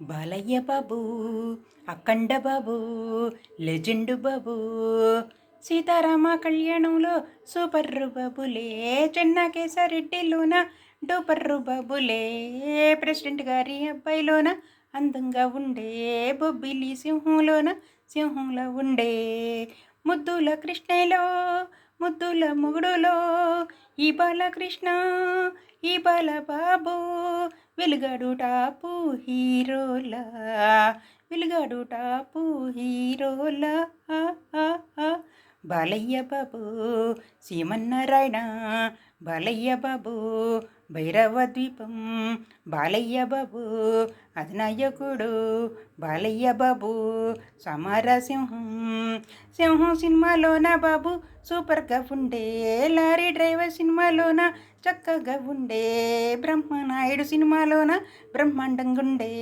బాలయ్య బాబు, అఖండ బాబు, legend బాబు, సీతారామ కళ్యాణంలో సూపర్రు బాబులే, చెన్నకేశరెడ్డిలోన డూపర్రు బాబులే, president గారి అబ్బాయిలోన అందంగా ఉండే, బొబ్బిలి సింహంలోన సింహంలో ఉండే, ముద్దుల కృష్ణలో ముద్దుల మొగుడులో ఈ బాలకృష్ణ ఈ బాలబాబు వెలుగాడు టాపు హీరోలా, వెలుగాడు టాపు హీరోలా. బాలయ్య బాబు సీమన్నారాయణ, బాలయ్య బాబు భైరవ ద్వీపం, బాలయ్య బాబు అధినాయకుడు, బాలయ్య బాబు సమరసింహం. సింహం సినిమాలోన బాబు సూపర్గా ఉండే, లారీ డ్రైవర్ సినిమాలోన చక్కగా ఉండే, బ్రహ్మనాయుడు సినిమాలోన బ్రహ్మాండంగా ఉండే.